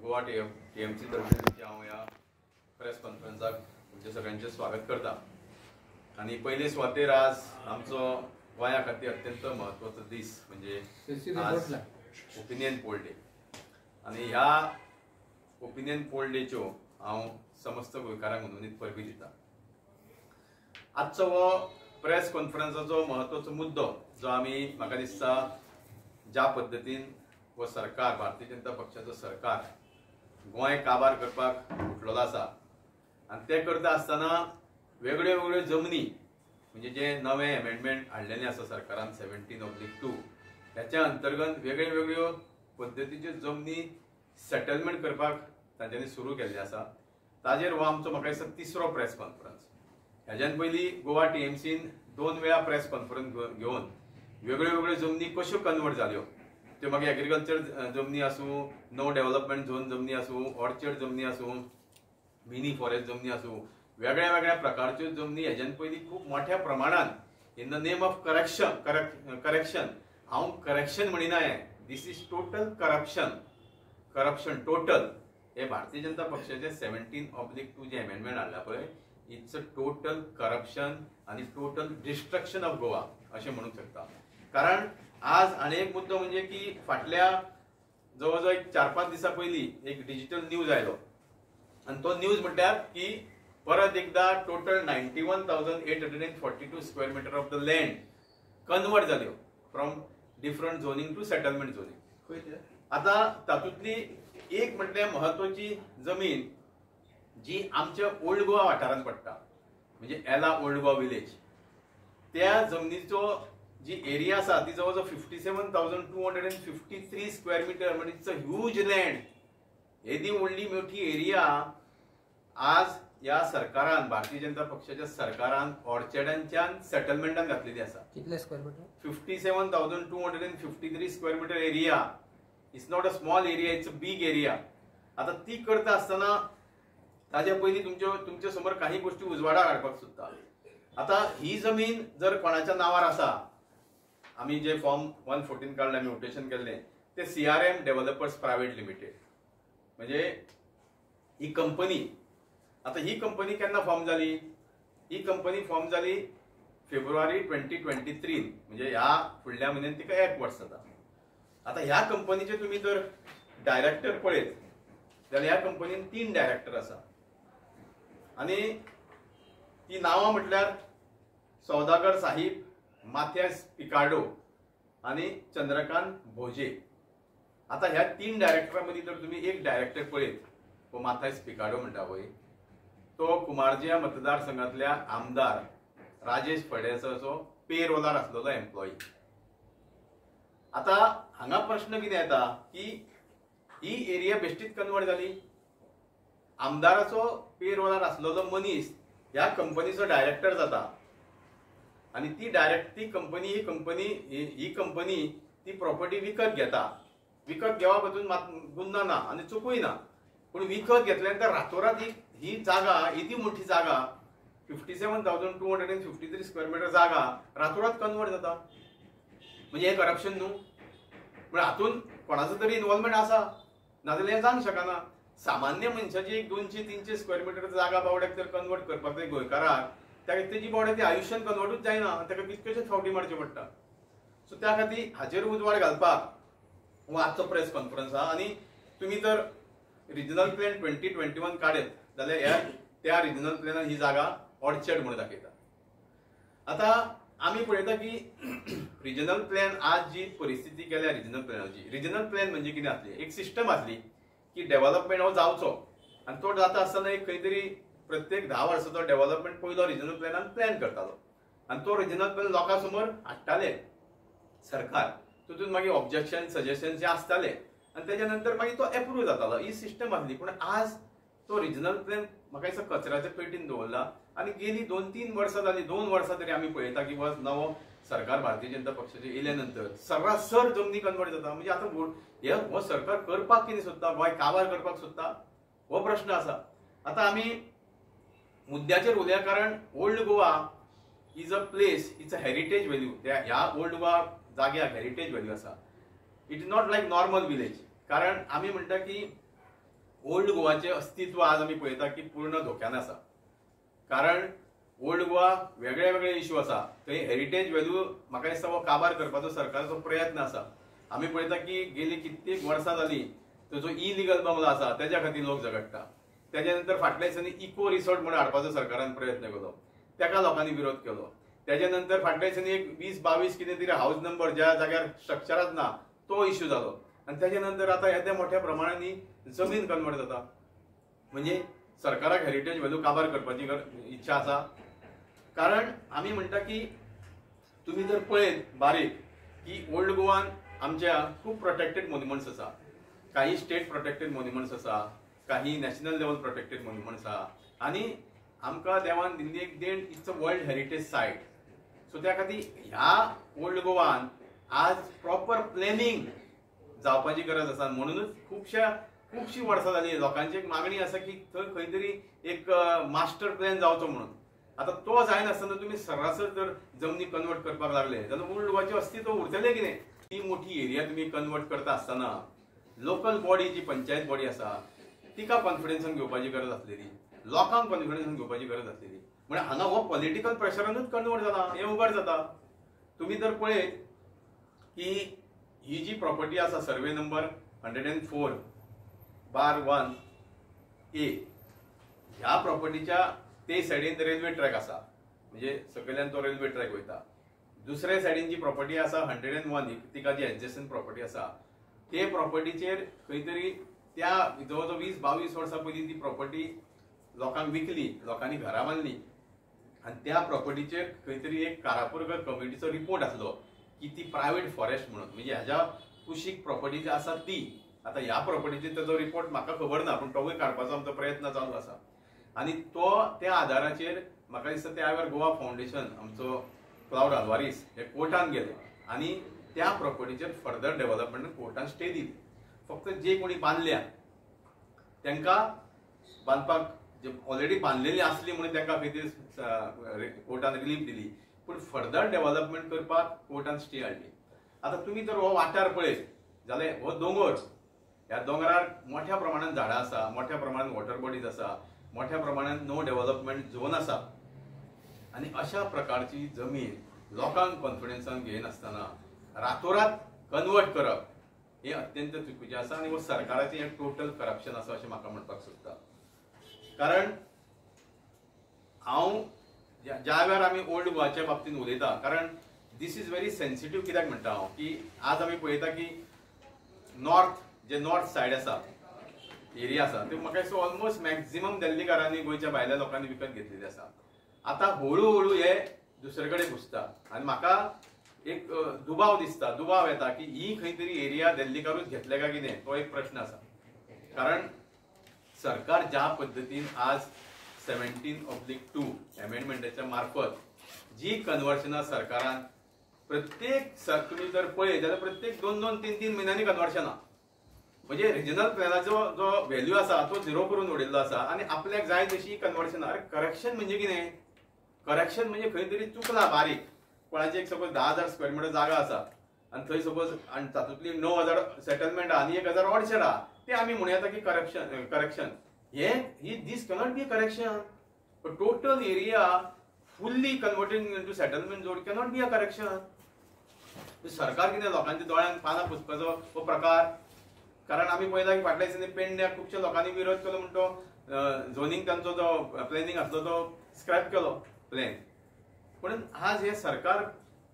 Goa TMC तर्फे हांव ह्या प्रेस कॉन्फरन्साक तुमचे सगळ्यांचे स्वागत करता। आणि पयले सुवातेर आज आमचो गोंया खातीर अत्यंत महत्वाचो दीस म्हणजे आज ओपिनियन पोल डे। आणि ह्या ओपिनियन पोल डेच्यो हांव समस्त गोंयकारांक मनोनीत परबी दिता। आजचो हो प्रेस कॉन्फरन्साचो महत्वाचो मुद्दो जो आमी म्हाका दिसता ज्या पद्दतीन वो सरकार भारतीय जनता पक्षाचो सरकार गोंय काबार करपाक उठलेलो आसा आनी ते करता आसतना वेगळ्यो वेगळ्यो जमनी म्हणजे जे नवे अमेंडमेंट हाडलेले आसा सरकारान 17/2 त्याच्या अंतर्गत वेगळ्यो वेगळ्यो पद्दतीच्यो जमनी सेटलमेंट करपाक तांच्यांनी सुरू केल्ले आसा। ताजेर हो आमचो म्हाका दिसता तिसरो प्रेस कॉन्फरन्स। हेज्यान पयलीं गोवा टीएमसीन 2 वेळा प्रेस कॉन्फरन्स घेवन वेगळ्यो वेगळ्यो जमनी कश्यो कन्वर्ट जाल्यो त्यो मागीर एग्रीकल्चर जमनी आसूं, नो डेव्हलपमेंट झोन जमनी आसूं, ऑर्चर्ड जमनी आसूं, मिनी फॉरेस्ट जमनी आसूं, वेगळ्या वेगळ्या प्रकारच्यो जमनी हेज्यान पयलीं खूब मोठ्या प्रमाणान in the name of correction हांव करेक्शन म्हणिना, this is total corruption total. हे भारतीय जनता पक्षाचे 17/2 जे अमेंडमेंट हाडला पळय, इट्स अ टोटल करप्शन आणि टोटल डिस्ट्रक्शन ऑफ गोवा अशें म्हणूंक शकता। कारण आज आनी एक मुद्दो म्हणजे की फाटल्या जवळजवळ 4-5 दिसां पयलीं एक डिजिटल न्यूज आयलो आणि तो न्यूज म्हटल्यार की परत एकदा total 91,842 square metre of the land convert जाल्यो from different zoning to settlement zoning. आता तातूंतली एक म्हटल्यार महत्वाची जमीन जी आमच्या ओल्ड गोवा वाठारांत पडटा म्हणजे एला ओल्ड गोवा विलेज, त्या जमनीचो जी एरिया आसा ती जवळजवळ 57,253 स्क्वेअर मीटर म्हणजे इट्स अ ह्यूज लँड। येदी व्हडली मोठी एरिया आज या सरकारान भारतीय जनता पक्षाच्या सरकारान ऑर्चर्डांच्यान सेटलमेंटान घातलेली आसा। कितले square metre? 57,253 square metre area. It's not a small area, it's a big area. आता ती करता आसतना ताज्या पयलीं तुमच्या समोर काही गोष्टी उजवाडा काडपाक सोदता। आता ही जमीन जर कोणाच्या नावार आसा, आमी जे फॉर्म 114 काढले, आमी म्युटेशन केल्ले ते CRM डेव्हलपर्स प्रायव्हेट लिमिटेड म्हणजे ही कंपनी। आता ही कंपनी केन्ना फॉर्म जाली? ही कंपनी फॉर्म जाली फेब्रुवारी 2023 म्हणजे ह्या फुडल्या म्हयन्यान तिका 1 वर्स जाता। आता ह्या कंपनीचे तुम्ही जर डायरेक्टर पळयत जाल्यार ह्या कंपनीन 3 डायरेक्टर आसा आणि ती नावां म्हटल्यार सौदागर साहिब, माथियास पिकार्डो आणि चंद्रकांत भोजे। आता ह्या 3 डायरेक्टरां मदीं जर तुम्ही एक डायरेक्टर पळयत, तो माथियास पिकार्डो म्हणटा पळय, तो कुमारजिया मतदारसंघातल्या आमदार राजेश फळदेसाचो पेरोलार आसलेलो एम्प्लॉई। आता हांगा प्रश्न कितें येता की ही एरिया बेश्टीच कन्वर्ट जाली, आमदाराचो पेरोलार आसलेलो मनीस ह्या कंपनीचो डायरेक्टर जाता आणि ती कंपनी ती प्रॉपर्टी विकत घेता। विकत घेवप हातून गुन्हा ना आणि चुकूय ना, पण विकत घेतल्यानंतर रातोरात ही जागा, इतकी मोठी जागा 57,253 स्क्वेअर मीटर जागा रातोरात कन्वर्ट जाता म्हणजे हे करप्शन न्हू? पण हातून कोणाचो तरी इन्वॉल्वमेंट आसा, नाजाल्यार हे जावंक शकना। सामान्य मनशाची एक 200-300 स्क्वेअर मीटर जागा बावड्याक जर कन्वर्ट करपाक जाय गोंयकाराक, तेजी बावड्या ती आयुश्यान कन्वर्टूच जायना, ताका कितकेशेच फावटी मारचे पडटा। सो त्या खातीर हाचेर उजवाड घालपाक हो आजचो प्रेस कॉन्फरन्स आहा। आणि तुम्ही जर रिजनल प्लॅन 2021 काडत जाल्यार त्या रिजनल प्लॅनान ही जागा ऑर्चर्ड म्हणून दाखयता। आता आमी पळयता की रिजनल प्लॅन आज जी परिस्थिती केल्या रिजनल प्लॅनाची, रिजनल प्लॅन म्हणजे कितें आसली? एक सिस्टम आसली की डेव्हलपमेंट हो जावचो आणि तो जाता आसतना एक खंय तरी प्रत्येक 10 वर्साचो डेव्हलपमेंट पयलो रिजनल प्लॅनान प्लॅन करतालो आणि तो रिजनल प्लॅन लोकां समोर हाडटाले सरकार, तितून मागीर ऑब्जेक्शन सजेशन जे आसताले आणि त्याच्या नंतर मागीर तो एप्रूव्ह जातालो। ही सिस्टम आसली, पण आज तो रिजनल प्लॅन म्हाका दिसता कचऱ्याच्या पेटीन दवरला आणि गेली 2-3 वर्सां जाली, 2 वर्सां तरी आमी पळयता की नवो सरकार भारतीय जनता पक्षाचे येयल्या नंतर सर्रासर जमनी कन्वर्ट जाता। म्हणजे आता हो सरकार करपाक कितें सोदता? गोंय काबार करपाक सोदता? हो प्रश्न आसा। आता आमी मुद्द्याचेर उलया, कारण old Goa is a place, it's a heritage value. ह्या ओल्ड गोवा जाग्याक हेरिटेज व्हॅल्यू आसा। It is not like normal village, कारण आमी म्हणटा की ओल्ड गोवाचे अस्तित्व आज आमी पळयता की पूर्ण धोक्यान आसा. कारण ओल्ड गोवा वेगळे वेगळे इश्यू आसा, थंय हेरिटेज व्हॅल्यू म्हाका दिसता हो काबार करपाचो सरकाराचो प्रयत्न आसा. आमी पळयता की गेली कित्येक वर्सां जाली जो इलिगल बंगलो आसा तेज्या खातीर लोक झगडटा. तेज्या नंतर फाटल्या दिसांनी इको रिसॉर्ट म्हणून हाडपाचो सरकारान प्रयत्न केलो, तेका लोकांनी विरोध केलो. तेज्या नंतर फाटल्या दिसांनी एक 20-22 कितें तरी हाऊस नंबर ज्या जाग्यार स्ट्रक्चराच ना तो इश्यू जालो. आणि तेज्या नंतर आता येद्या मोठ्या प्रमाणांनी जमीन कन्वर्ट जाता. म्हणजे सरकाराक हेरिटेज व्हॅल्यू काबार करपाची इच्छा आसा. कारण आमी म्हणटा की तुम्ही जर पळयत बारीक की ओल्ड गोवान आमच्या खूप प्रोटेक्टेड मॉन्युमेंट्स आसा. काही स्टेट प्रोटेक्टेड मॉन्युमेंट्स आसा, काही नॅशनल लेवल प्रोटेक्टेड मॉन्युमेंट्स आसा. आणि आमकां देवान दिल्ली एक देण it's a world heritage site. So त्या खातीर ह्या ओल्ड गोवान आज प्रॉपर प्लॅनिंग जावपाची गरज आसा. म्हणूनच खुबशीं वर्सां जाली लोकांची एक मागणी आसा की थंय खंय तरी एक मास्टर प्लॅन जावचो म्हणून. आता तो जायनासतना तुम्ही सरासर जर जमनी कन्वर्ट करपाक लागले जाल्यार ओल्ड गोवाचें अस्तित्व उरतलें कितें. ती मोठी एरिया तुम्ही कन्वर्ट करता आसतना लोकल बॉडी जी पंचायत बॉडी आसा तिका कॉन्फिडन्सान घेवपाची गरज आसलेली, लोकांक कॉन्फिडन्सान घेवपाची गरज आसलेली. म्हणजे हांगा हो पॉलिटिकल प्रेशरानूच कन्वर्ट जाला हें उघड जाता. तुम्ही जर पळयत की ही जी प्रॉपर्टी आसा सर्वे नंबर 104/1A ह्या प्रॉपर्टीच्या ते सायडीन रेल्वे ट्रॅक आसा, म्हणजे सकयल्यान तो रेल्वे ट्रॅक वयता. दुसऱ्या सायडीन जी प्रॉपर्टी आसा 101 तिका जी एडजस्टंट प्रॉपर्टी आसा ते प्रॉपर्टीचेर खंय तरी त्या जवळ 20-22 वर्सां पयलीं ती प्रॉपर्टी लोकांक विकली, लोकांनी घरां बांदली. आणि त्या प्रॉपर्टीचेर खंय तरी एक कारापुरकर कमिटीचो रिपोर्ट आसलो की ती प्रायव्हेट फॉरेस्ट म्हणून, म्हणजे ह्याच्या कुशीक प्रॉपर्टी जी आसा ती. आता ह्या प्रॉपर्टीचेर ताजो रिपोर्ट म्हाका खबर ना, पूण तोवूय काडपाचो आमचो प्रयत्न चालू आसा. आणि तो त्या आधाराचेर म्हाका दिसता त्या वेळार गोवा फाउंडेशन आमचो क्लाउड आल्वारीस हे कोर्टान गेले आणि त्या प्रॉपर्टीचेर फर्दर डेव्हलपमेंट कोर्टान स्टे दिली. फक्त जे कोणी बांदल्या तांकां बांदपाक जे ऑलरेडी बांदलेली आसली म्हणून तांकां खंय तरी कोर्टान रिलीफ दिली, पूण फर्दर डेव्हलपमेंट करपाक कोर्टान स्टे हाडली. आता तुम्ही जर हो वाठार पळयत जाल्यार हो दोंगर, ह्या दोंगरार मोठ्या प्रमाणात झाडां आसा, मोठ्या प्रमाणात वॉटर बॉडीज आसा, मोठ्या प्रमाणात नो डेव्हलपमेंट झोन आसा. आणि अशा प्रकारची जमीन लोकांक कॉन्फिडन्सान घेयनासतना रातोरात कन्वर्ट करप हे अत्यंत चुकीचें आसा. आणि हो सरकाराचें एक टोटल करप्शन आसा अशें म्हाका म्हणपाक सोदता. कारण हांव ज्या वेळार आमी ओल्ड गोवाच्या बाबतींत उलयता, कारण दीस इज व्हेरी सेन्सिटीव. कित्याक म्हणटा हांव की आज आमी पळयता की नॉर्थ सायड आसा एरिया आसा त्यो म्हाका दिसता ऑलमोस्ट मॅक्झिमम दिल्लीकारांनी गोंयच्या भायल्या लोकांनी विकत घेतलेली आसा. आता हळू हे दुसरे कडेन घुसता आणि म्हाका एक दुबाव येता की ही खंय तरी एरिया दिल्लीकारूच घेतले काय कितें, तो एक प्रश्न आसा. कारण सरकार ज्या पद्दतीन आज 17/2 अमेंडमेंटाच्या मार्फत जी कन्वर्शनां सरकारान प्रत्येक तुम्ही जर पळयत जाल्यार प्रत्येक 2-3 म्हयन्यांनी कन्वर्शनां, म्हणजे रिजनल प्लॅनाचो जो व्हॅल्यू आसा तो 0 करून उडयल्लो आसा. आणि आपल्याक जाय तशी कन्वर्शनां. अरे करेक्शन म्हणजे कितें? करेक्शन म्हणजे खंय तरी चुकला बारीक, कोणाची एक सपोज 10,000 स्क्वेअर मिटर जागा आसा आणि थंय सपोज आणि तातूंतली 9,000 सेटलमेंट आहा आणि 1,000 ऑडशेड आहा, ते आमी म्हणूं येता की correction. This cannot be a correction. A total area fully converting into settlement zone cannot be a correction. सरकार कितें लोकांच्या दोळ्यांक पानां पुसपाचो हो प्रकार. कारण आमी पळयला की फाटल्या दिसांनी पेडण्याक खुबशा लोकांनी विरोध केलो म्हणून तो झोनींग तांचो जो प्लॅनिंग आसलो तो स्क्रॅप केलो प्लॅन. पण आज हे सरकार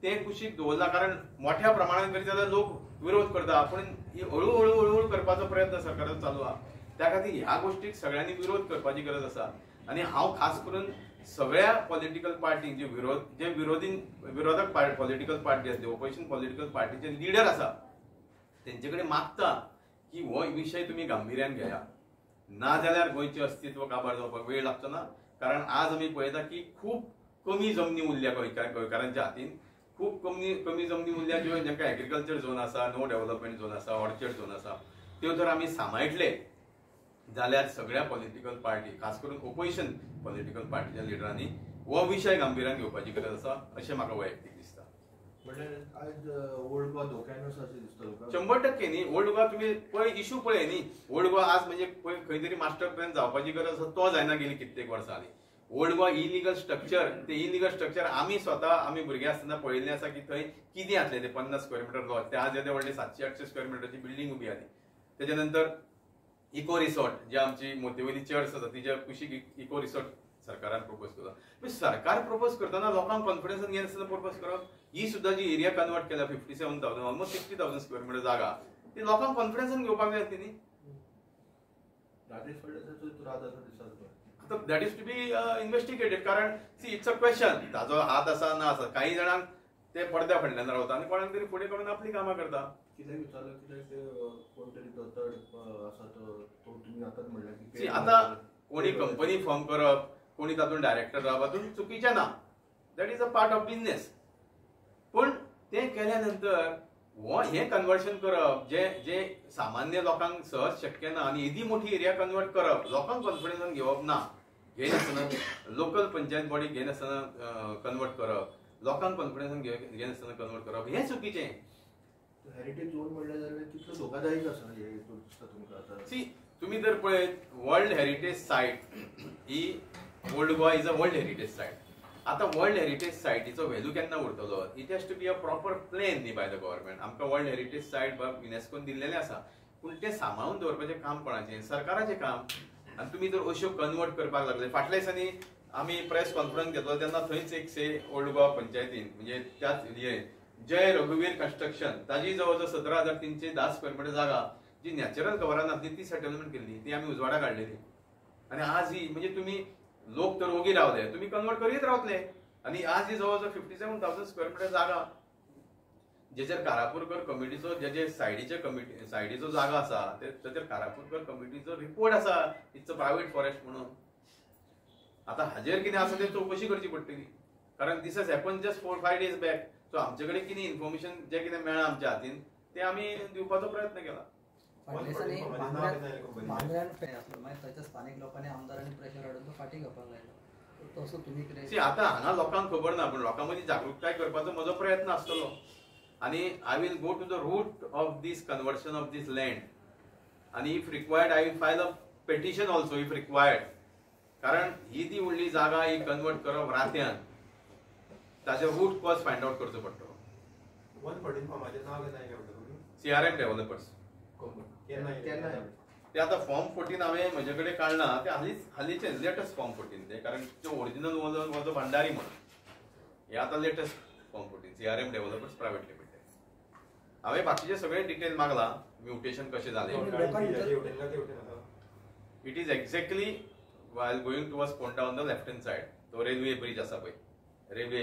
ते कुशीक दवरला. कारण मोठ्या प्रमाणात करीत जाल्यार लोक विरोध करता, पण हळू करपाचो प्रयत्न सरकाराचो चालू आहा. त्या खातीर ह्या गोष्टीक सगळ्यांनी विरोध करपाची गरज आसा. आणि हांव खास करून सगळ्या पॉलिटिकल पार्टीक जे विरोधक पॉलिटिकल पार्टी आसले, ऑपोजिशन पॉलिटिकल पार्टीचे लिडर आसा तेंचे कडेन मागता की हो विशय तुम्ही गांभीर्यान घेया, ना जाल्यार गोंयचें अस्तित्व काबार जावपाक वेळ लागचो ना. कारण आज आमी पळयता की खूब कमी जमनी उरल्या गोंयकारांच्या हातीन. खूब कमी जमनी उरल्या ज्यो जांकां एग्रीकल्चर झोन आसा, नो डेव्हलपमेंट झोन आसा, ऑर्चर्ड झोन आसा, त्यो जर आमी सांबाळटले जाल्यार सगळ्या पॉलिटिकल पार्टी, खास करून ऑपोजिशन पॉलिटिकल पार्टीच्या लिडरांनी हो विशय गांभीर्यान घेवपाची गरज आसा अशें म्हाका वैयक्तीक दिसता. आज ओल्ड गोवा धोक्यान आसा अशें दिसता तुका? 100% न्ही. ओल्ड गोवा तुम्ही पळय इश्यू पळय न्ही. ओल्ड गोवा आज म्हणजे खंय तरी मास्टर प्लॅन जावपाची गरज आसा तो जायना गेली कित्येक वर्सां जाली. ओल्ड गोवा इलिगल स्ट्रक्चर, ते इलिगल स्ट्रक्चर आमी भुरगे आसतना पळयल्लें आसा की थंय कितें आसलें ते 50 स्क्वेअर मिटर लॉज, ते आज येदे व्हडले 700-800 स्क्वेअर मिटरची बिल्डींग उबी आली. तेच्या नंतर इको रिसॉर्ट जे आमची मोतीवयली चर्च आसा तिच्या कुशीक इको रिसॉर्ट सरकारान प्रपोज केला. सरकार प्रपोज करतना लोकांक कॉन्फिडन्सान घेनासतना प्रपोज करप. ही सुद्धा जी एरिया कन्वर्ट केला 57,000 ऑलमोस्ट 60,000 स्क्वेअर मिटर जागा, ती लोकांक कॉन्फिडन्सान घेवपाक जाय न्ही. आता that is to be investigated. कारण सी इट्स अ क्वेश्चन, ताजो हात आसा ना आसा. काही जाणांक ते पडद्या फाटल्यान रावता आणि कोणाक तरी फुडें करून आपली कामां करता. कितें विचारलं कितें कोण तरी दोतोर आसा तो तुमी आतांच म्हणलें की सी आतां कोणी कंपनी फॉर्म करप, कोणी तातूंत डायरेक्टर जावप हातूंत चुकीचें ना. That is a part of business. पण ते केल्या नंतर हे कन्वर्शन करप जे सामान्य लोकांक सहज शक्य ना, आणि एदी मोठी एरिया कन्वर्ट करप लोकांक कॉन्फिडन्सान घेवप ना. घेनासतना लोकल पंचायत बॉडी घेनासतना कन्वर्ट करप, लोकांक कॉन्फिडन्सान घेनासतना कन्वर्ट करप, हें चुकीचें. हेरिटेज झोन म्हणल्यार जाल्यार कितलो धोकादायक आसा हे दिसता तुमकां आतां? सी तुम्ही जर पळयत वर्ल्ड हेरिटेज सायट ही old Goa is a world heritage site. आता वर्ल्ड हेरिटेज सायटीचो व्हॅल्यू केन्ना उरतलो? It has to be a proper plan न्ही बाय द गव्हर्नमेंट. आमकां वर्ल्ड हेरिटेज सायट युनेस्कोन दिल्लेलें आसा, पूण तें सांबाळून दवरपाचें काम कोणाचें? सरकाराचें काम. आनी तुमी जर अश्यो कन्वर्ट करपाक लागले. फाटल्या दिसांनी आमी प्रेस कॉन्फरन्स घेतलो तेन्ना थंयच एक ओल्ड गोवा पंचायतीन म्हणजे त्याच जय रघुवीर कन्स्ट्रक्शन ताजी जवळ जवळ 17,310 स्क्वेअर मिटर जागा जी नॅचरल कव्हरान आसली ती सेटलमेंट केल्ली, ती आमी उजवाडा काडलेली. आणि आज ही म्हणजे तुम्ही लोक तर ओगी रावले, तुम्ही कन्वर्ट करीत रावतले. आणि आज ही जवळ जवळ 57,000 स्क्वेअर मिटर जागा जेचेर कारापूरकर कमिटीचो जे सायडीचो जागा आसा तेचेर कारापूरकर कमिटीचो रिपोर्ट आसा. इट्स अ प्रायव्हेट फॉरेस्ट म्हणून. आता हाजेर कितें आसा ते चवकशी करची पडटली. कारण this has happen just 4-5 days back. So आमचे कडेन कितें इन्फॉर्मेशन जे कितें मेळ्ळा आमच्या हातीन ते आमी दिवपाचो प्रयत्न केला. थंयच्या स्थानिक लोकांनी आमदारांनी प्रेशर हाडून तो फाटी घेवपाक लायलो. तसो तुमी कितें? आता हांगा लोकांक खबर ना, पण लोकां मदीं जागृताय करपाचो म्हजो प्रयत्न आसतलो. आणि I will go to the root of this conversion of this land. आणि if required I will file a petition also if required. कारण ही ती व्हडली जागा ही कन्वर्ट करप रात्यान, ताचे रूट कॉज फायंड आउट करचो पडटलो. CRM डेव्हलपर्स ते आता फॉर्म 14 हांवें म्हजे कडेन काडना. ते हालींचे लेटस्ट फॉर्म 14 ते. कारण तो ओरिजिनल वॉज भंडारी म्हणून. हे आता latest form 14 CRM developers private limited. हांवें बाकीचे सगळे डिटेल मागला, म्युटेशन कशें जालें. It is exactly while going towards Ponda on the left hand side. तो रेल्वे ब्रिज आसा पळय, रेल्वे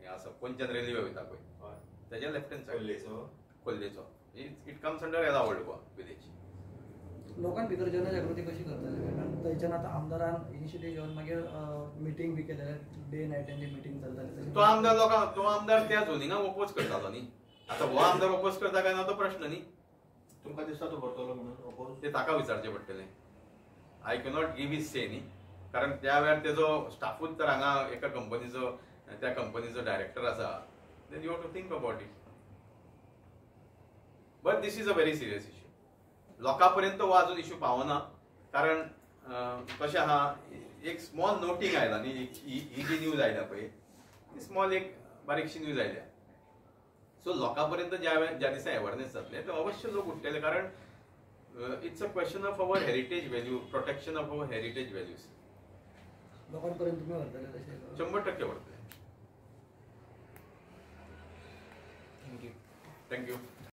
हे आसा पंचन रेल्वे वयता पळय, त्याच्या लेफ्ट हँड सायड कोल्लेचो. इट कम्स अंडर येला ओल्ड गोवा विलेज. लोकांक भितर जनजागृती कशी करतले? कारण थंयच्यान आतां आमदारान इनिशिएटीव घेवन मागीर मिटींग बी केलेले, डे नायट तेंची मिटींग चलताली. तो आमदार त्या झोनिंगाक ओपोज करतालो न्ही. आता हो आमदार ओपोज करता काय ना तो प्रश्न न्ही. तुमकां दिसता तो करतलो म्हणून ओपोज? ते ताका विचारचें पडटलें. आय कॅनॉट गिव हिज से न्ही. कारण त्या वेळार तेजो स्टाफूच तर हांगा एका कंपनीचो त्या कंपनीचो डायरेक्टर आसा. Then you have to think about it. But this is a very serious issue. लोकांपर्यंत हो अजून इश्यू पावना. कारण कशें आहा, एक स्मॉल नोटींग आयला न्ही. ही जी न्यूज आयल्या पळय, स्मॉल एक बारीकशी न्यूज आयल्या. सो लोकांपर्यंत ज्या दिसा अवेअरनेस जातले ते अवश्य लोक उठतले. कारण it's a question of our heritage value, protection of our heritage values. लोकांपर्यंत तुम्ही व्हरतले तशें? 100% व्हरतले. थँक्यू.